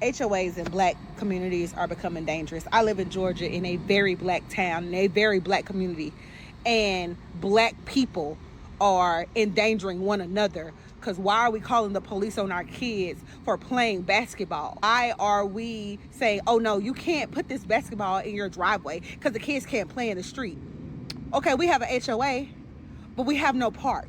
HOAs in black communities are becoming dangerous. I live in Georgia in a very black town, in a very black community, and black people are endangering one another. Because why are we calling the police on our kids for playing basketball? Why are we saying, oh no, you can't put this basketball in your driveway because the kids can't play in the street? Okay, we have an HOA, but we have no park.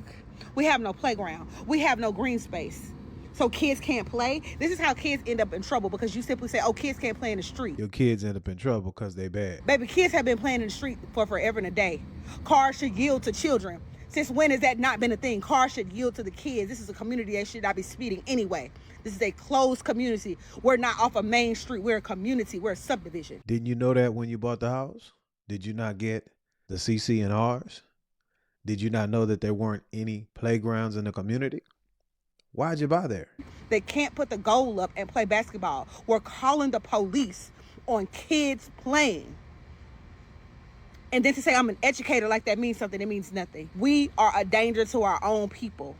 We have no playground. We have no green space. So kids can't play. This is how kids end up in trouble, because you simply say, oh, kids can't play in the street. Your kids end up in trouble because they bad. Baby, kids have been playing in the street for forever and a day. Cars should yield to children. Since when has that not been a thing? Cars should yield to the kids. This is a community that should not be speeding anyway. This is a closed community. We're not off a main street. We're a community. We're a subdivision. Didn't you know that when you bought the house? Did you not get the CC&Rs? Did you not know that there weren't any playgrounds in the community? Why'd you buy there? They can't put the goal up and play basketball. We're calling the police on kids playing. And then to say I'm an educator like that means something, it means nothing. We are a danger to our own people.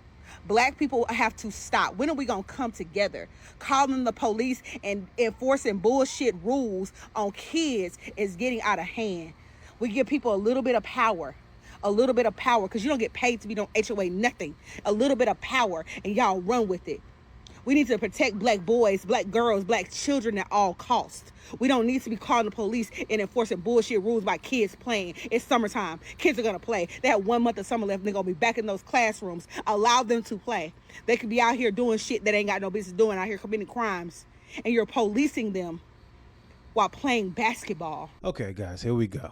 Black people have to stop. When are we going to come together? Calling the police and enforcing bullshit rules on kids is getting out of hand. We give people a little bit of power. Because you don't get paid to be on HOA, nothing. A little bit of power, and y'all run with it. We need to protect black boys, black girls, black children at all costs. We don't need to be calling the police and enforcing bullshit rules by kids playing. It's summertime. Kids are going to play. They have 1 month of summer left, and they're going to be back in those classrooms. Allow them to play. They could be out here doing shit that ain't got no business doing, out here committing crimes. And you're policing them while playing basketball. Okay, guys, here we go.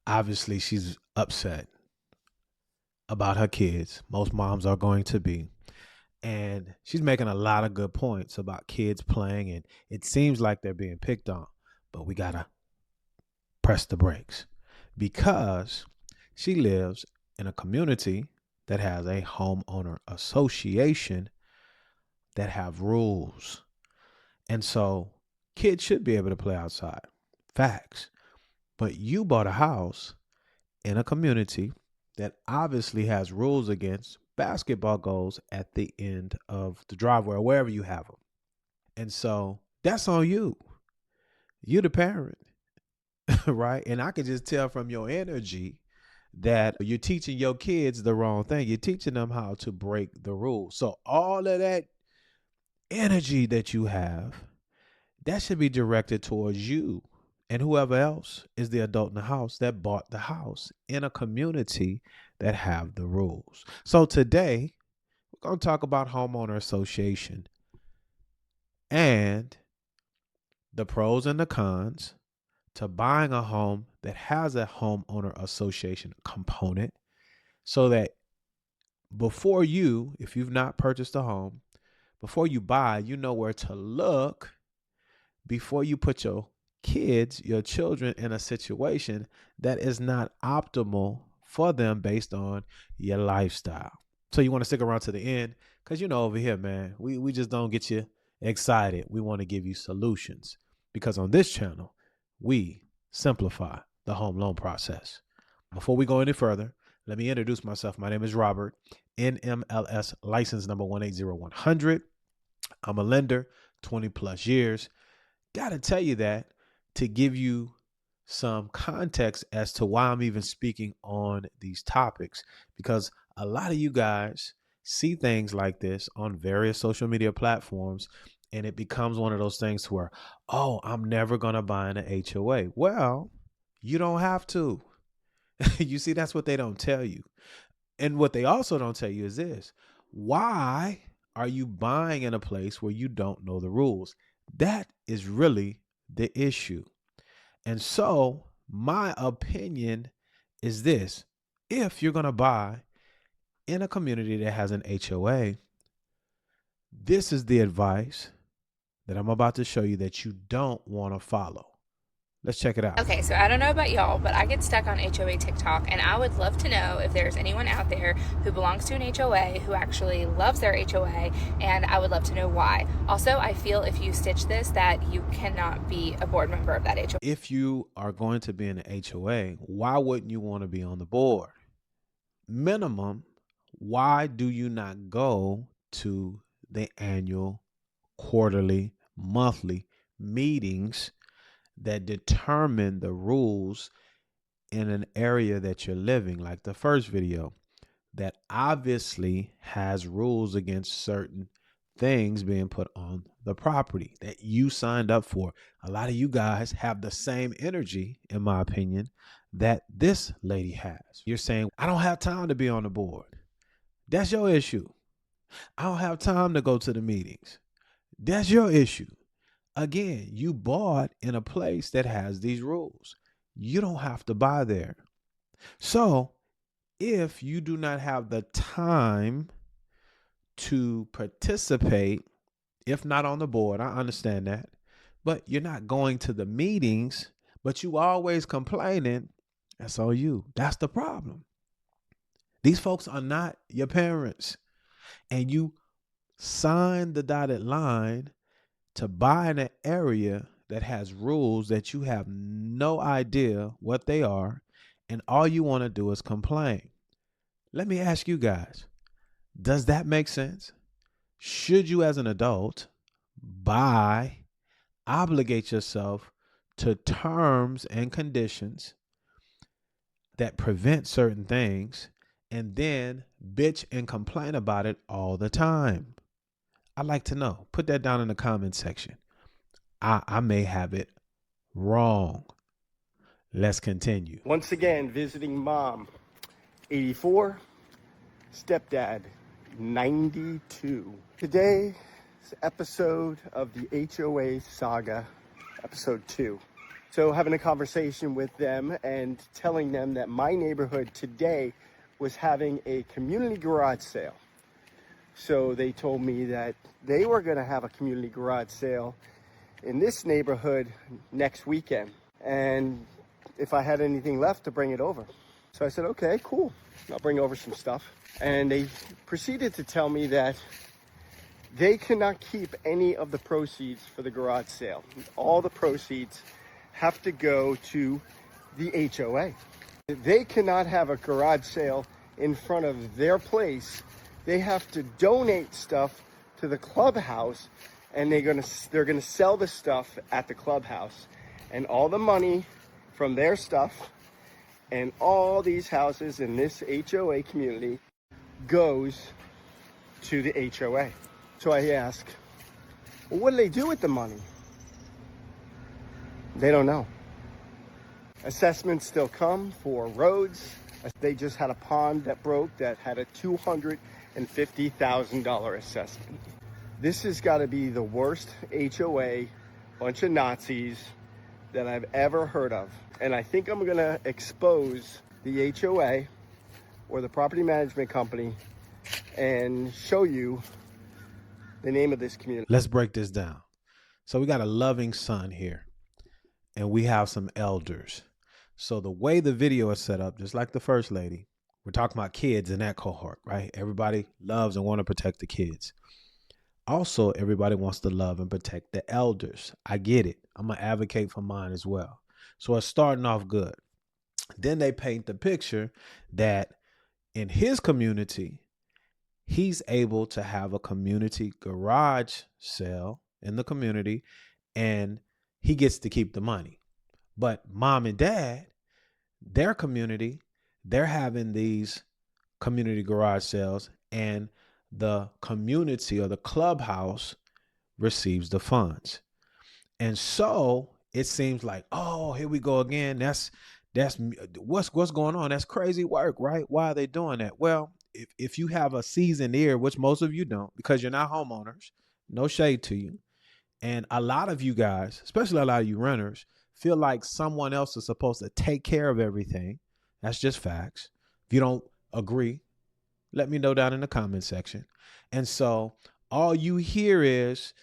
Obviously, she's upset about her kids. Most moms are going to be. And she's making a lot of good points about kids playing, and it seems like they're being picked on. But we got to press the brakes, because she lives in a community that has a homeowner association that have rules. And so kids should be able to play outside. Facts. But you bought a house in a community that obviously has rules against basketball goals at the end of the driveway or wherever you have them. And so that's on you. You're the parent, right? And I can just tell from your energy that you're teaching your kids the wrong thing. You're teaching them how to break the rules. So all of that energy that you have, that should be directed towards you and whoever else is the adult in the house that bought the house in a community that have the rules. So today, we're going to talk about homeowner association and the pros and the cons to buying a home that has a homeowner association component, so that before you, if you've not purchased a home, before you buy, you know where to look before you put your kids, your children, in a situation that is not optimal for them based on your lifestyle. So you want to stick around to the end, because over here, man, we just don't get you excited. We want to give you solutions, because on this channel, we simplify the home loan process. Before we go any further, let me introduce myself. My name is Robert, NMLS license number 180100. I'm a lender, 20 plus years. Gotta tell you that to give you some context as to why I'm even speaking on these topics, because a lot of you guys see things like this on various social media platforms, and it becomes one of those things where, oh, I'm never going to buy in an HOA. Well, you don't have to. You see, that's what they don't tell you. And what they also don't tell you is this: why are you buying in a place where you don't know the rules? That is really the issue. And so my opinion is this: if you're going to buy in a community that has an HOA, this is the advice that I'm about to show you that you don't want to follow. Let's check it out. Okay, so I don't know about y'all, but I get stuck on HOA TikTok, and I would love to know if there's anyone out there who belongs to an HOA who actually loves their HOA, and I would love to know why. Also, I feel if you stitch this, that you cannot be a board member of that HOA. If you are going to be in an HOA, why wouldn't you want to be on the board? Minimum, why do you not go to the annual quarterly, monthly meetings that determine the rules in an area that you're living, like the first video, that obviously has rules against certain things being put on the property that you signed up for. A lot of you guys have the same energy, in my opinion, that this lady has. You're saying, I don't have time to be on the board. That's your issue. I don't have time to go to the meetings. That's your issue. Again, you bought in a place that has these rules. You don't have to buy there. So if you do not have the time to participate, if not on the board, I understand that, but you're not going to the meetings, but you always complaining, that's on you. That's the problem. These folks are not your parents, and you signed the dotted line to buy in an area that has rules that you have no idea what they are, and all you want to do is complain. Let me ask you guys, does that make sense? Should you, as an adult, obligate yourself to terms and conditions that prevent certain things and then bitch and complain about it all the time? I'd like to know. Put that down in the comment section. I may have it wrong. Let's continue. Once again, visiting mom, 84, stepdad, 92. Today's episode of the HOA Saga, episode 2. So having a conversation with them and telling them that my neighborhood today was having a community garage sale. So they told me that they were going to have a community garage sale in this neighborhood next weekend, and if I had anything left to bring it over. So I said, okay, cool, I'll bring over some stuff. And they proceeded to tell me that they cannot keep any of the proceeds for the garage sale. All the proceeds have to go to the HOA. They cannot have a garage sale in front of their place. They have to donate stuff to the clubhouse, and they're gonna sell the stuff at the clubhouse, and all the money from their stuff and all these houses in this HOA community goes to the HOA. So I ask, well, what do they do with the money? They don't know. Assessments still come for roads. They just had a pond that broke that had a $250,000 assessment. This has got to be the worst HOA, bunch of Nazis that I've ever heard of. And I think I'm going to expose the HOA or the property management company and show you the name of this community. Let's break this down. So we got a loving son here, and we have some elders. So the way the video is set up, just like the first lady, we're talking about kids in that cohort, right? Everybody loves and want to protect the kids. Also, everybody wants to love and protect the elders. I get it. I'm going to advocate for mine as well. So it's starting off good. Then they paint the picture that in his community, he's able to have a community garage sale in the community, and he gets to keep the money. But mom and dad, their community, they're having these community garage sales, and the community or the clubhouse receives the funds. And so it seems like, oh, here we go again. That's what's going on. That's crazy work, right? Why are they doing that? Well, if you have a seasoned ear, which most of you don't, because you're not homeowners, no shade to you. And a lot of you guys, especially a lot of you renters, feel like someone else is supposed to take care of everything. That's just facts. If you don't agree, let me know down in the comment section. And so all you hear is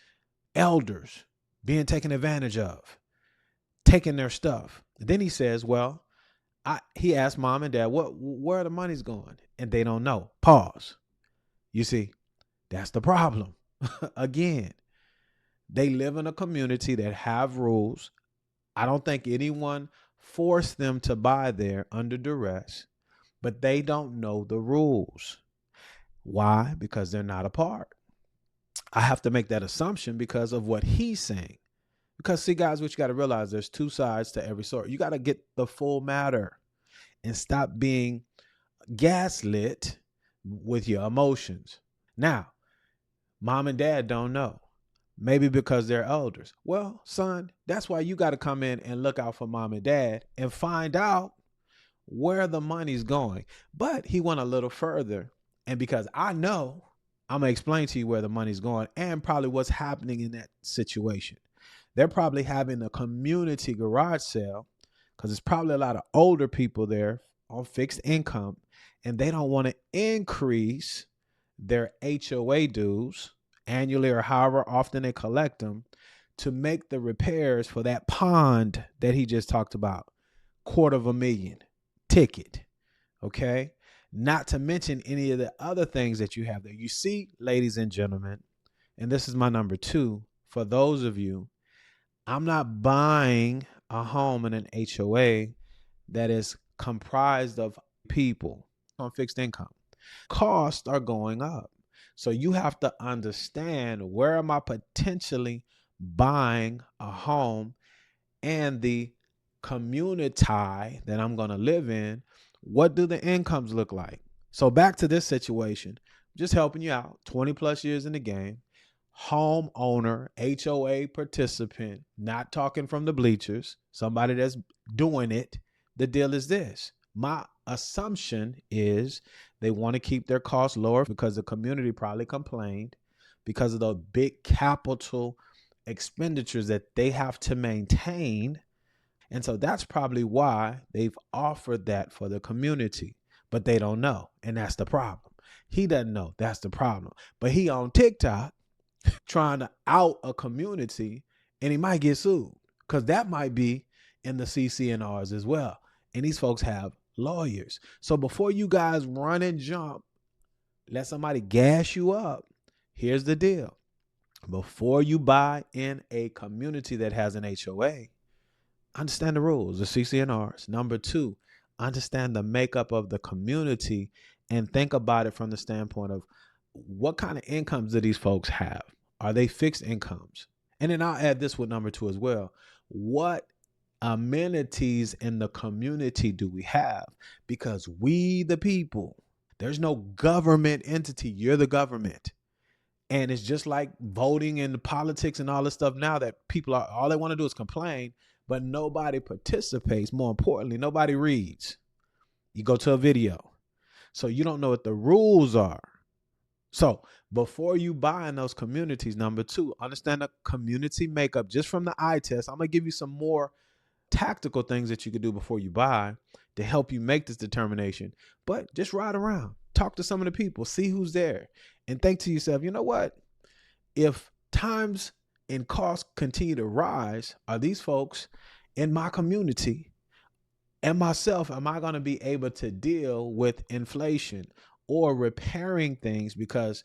elders being taken advantage of, taking their stuff. And then he says, well, he asked mom and dad, where the money's going? And they don't know. Pause. You see, that's the problem. Again, they live in a community that have rules. I don't think anyone forced them to buy there under duress, but they don't know the rules. Why? Because they're not a part. I have to make that assumption because of what he's saying. Because see, guys, what you got to realize, there's two sides to every story. You got to get the full matter and stop being gaslit with your emotions. Now, mom and dad don't know. Maybe because they're elders. Well, son, that's why you got to come in and look out for mom and dad and find out where the money's going. But he went a little further. And because I know, I'm going to explain to you where the money's going and probably what's happening in that situation. They're probably having a community garage sale because there's probably a lot of older people there on fixed income, and they don't want to increase their HOA dues annually or however often they collect them to make the repairs for that pond that he just talked about. $250,000 ticket. Okay. Not to mention any of the other things that you have there. You see, ladies and gentlemen, and this is my number 2 for those of you, I'm not buying a home in an HOA that is comprised of people on fixed income. Costs are going up. So you have to understand, where am I potentially buying a home and the community that I'm going to live in? What do the incomes look like? So back to this situation, just helping you out, 20 plus years in the game, homeowner, HOA participant, not talking from the bleachers, somebody that's doing it. The deal is this. My assumption is they want to keep their costs lower because the community probably complained because of the big capital expenditures that they have to maintain. And so that's probably why they've offered that for the community, but they don't know. And that's the problem. He doesn't know. That's the problem. But he on TikTok trying to out a community, and he might get sued because that might be in the CC&Rs as well. And these folks have lawyers. So before you guys run and jump, let somebody gas you up. Here's the deal. Before you buy in a community that has an HOA, understand the rules, the CC&Rs. Number 2, understand the makeup of the community and think about it from the standpoint of what kind of incomes do these folks have? Are they fixed incomes? And then I'll add this with number 2 as well. What amenities in the community do we have? Because we, the people, there's no government entity. You're the government. And it's just like voting and politics and all this stuff now that people are, all they want to do is complain, but nobody participates. More importantly, nobody reads. You go to a video. So you don't know what the rules are. So before you buy in those communities, number 2, understand the community makeup just from the eye test. I'm going to give you some more tactical things that you could do before you buy to help you make this determination. But just ride around, talk to some of the people, see who's there, and think to yourself, you know what? If times and costs continue to rise, are these folks in my community and myself, am I going to be able to deal with inflation or repairing things? Because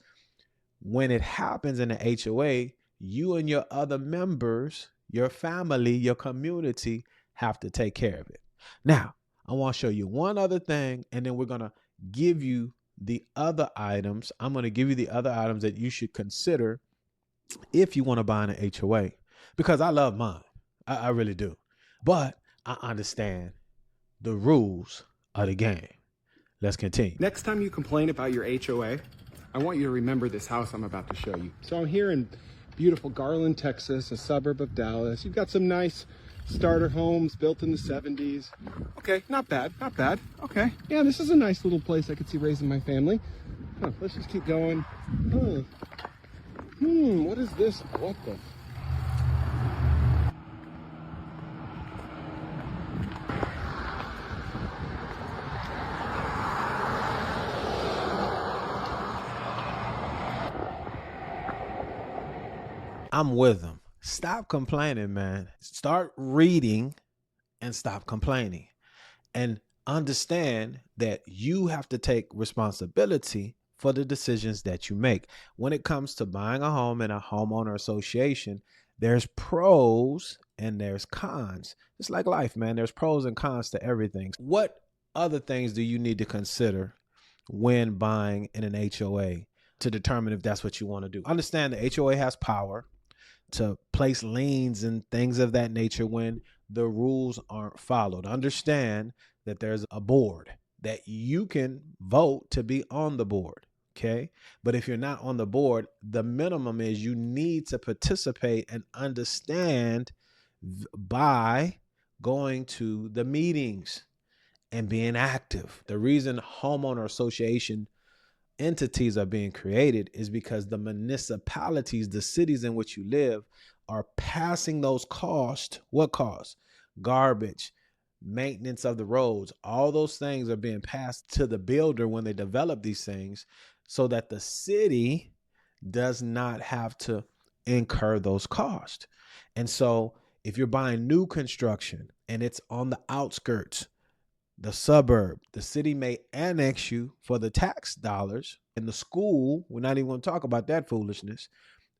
when it happens in the HOA, you and your other members, your family, your community have to take care of it. Now, I want to show you one other thing, and then we're going to give you the other items. I'm going to give you the other items that you should consider if you want to buy in an HOA, because I love mine. I really do. But I understand the rules of the game. Let's continue. Next time you complain about your HOA, I want you to remember this house I'm about to show you. So I'm here in beautiful Garland, Texas, a suburb of Dallas. You've got some nice starter homes built in the 70s. Okay, not bad, not bad. Okay, yeah, this is a nice little place I could see raising my family. Let's just keep going. What is this? What the? I'm with them. Stop complaining, man. Start reading and stop complaining. And understand that you have to take responsibility for the decisions that you make. When it comes to buying a home in a homeowner association, there's pros and there's cons. It's like life, man. There's pros and cons to everything. What other things do you need to consider when buying in an HOA? to determine if that's what you want to do. Understand the HOA has power to place liens and things of that nature when the rules aren't followed. Understand that there's a board that you can vote to be on the board. Okay. But if you're not on the board, the minimum is you need to participate and understand by going to the meetings and being active. The reason homeowner association entities are being created is because the municipalities, the cities in which you live, are passing those costs. What costs? Garbage, maintenance of the roads, all those things are being passed to the builder when they develop these things so that the city does not have to incur those costs. And so if you're buying new construction and it's on the outskirts, the suburb, the city may annex you for the tax dollars. In the school, we're not even going to talk about that foolishness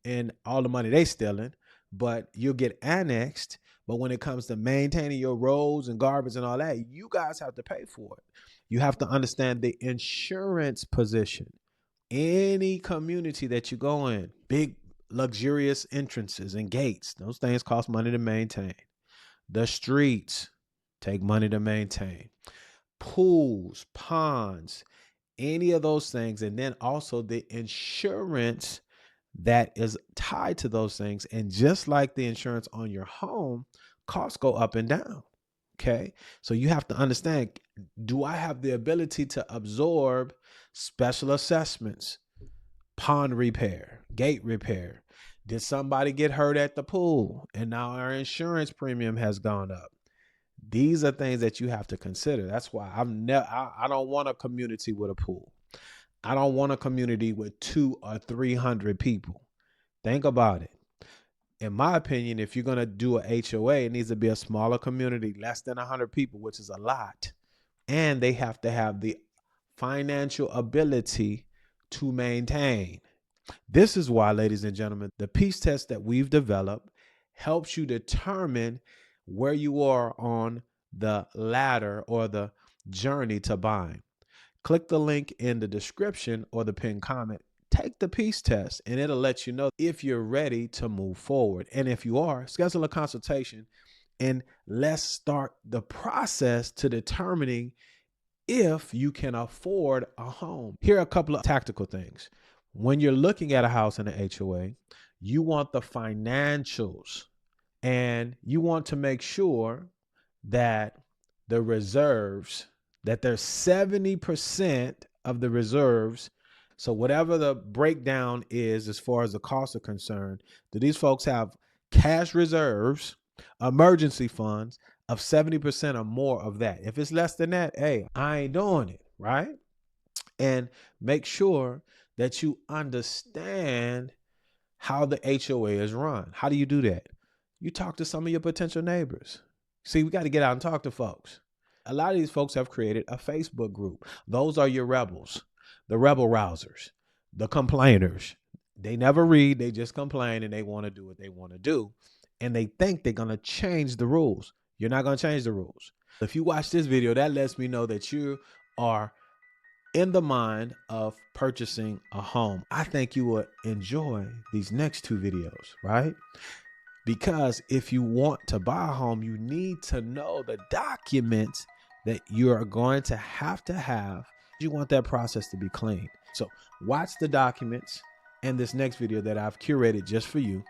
and all the money they stealing, but you'll get annexed. But when it comes to maintaining your roads and garbage and all that, you guys have to pay for it. You have to understand the insurance position. Any community that you go in, big luxurious entrances and gates, those things cost money to maintain. The streets take money to maintain. Pools, ponds, any of those things. And then also the insurance that is tied to those things. And just like the insurance on your home, costs go up and down. Okay. So you have to understand, do I have the ability to absorb special assessments, pond repair, gate repair? Did somebody get hurt at the pool and now our insurance premium has gone up? These are things that you have to consider. That's why I don't want a community with a pool. I don't want a community with 200 or 300 people. Think about it. In my opinion, if you're going to do a HOA, it needs to be a smaller community, less than 100 people, which is a lot. And they have to have the financial ability to maintain. This is why, ladies and gentlemen, the peace test that we've developed helps you determine where you are on the ladder or the journey to buying. Click the link in the description or the pinned comment. Take the peace test and it'll let you know if you're ready to move forward. And if you are, schedule a consultation and let's start the process to determining if you can afford a home. Here are a couple of tactical things. When you're looking at a house in an HOA, you want the financials and you want to make sure that the reserves, that there's 70% of the reserves. So whatever the breakdown is as far as the costs are concerned, do these folks have cash reserves, emergency funds of 70% or more of that? If it's less than that, hey, I ain't doing it, right? And make sure that you understand how the HOA is run. How do you do that? You talk to some of your potential neighbors. See, we got to get out and talk to folks. A lot of these folks have created a Facebook group. Those are your rebels, the rebel rousers, the complainers. They never read, they just complain and they want to do what they want to do. And they think they're going to change the rules. You're not going to change the rules. If you watch this video, that lets me know that you are in the mind of purchasing a home. I think you will enjoy these next two videos, right? Because if you want to buy a home, you need to know the documents that you are going to have. You want that process to be clean. So watch the documents in this next video that I've curated just for you.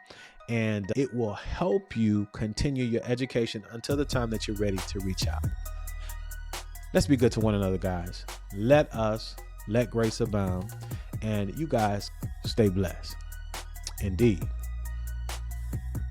And it will help you continue your education until the time that you're ready to reach out. Let's be good to one another, guys. Let grace abound. And you guys stay blessed. Indeed.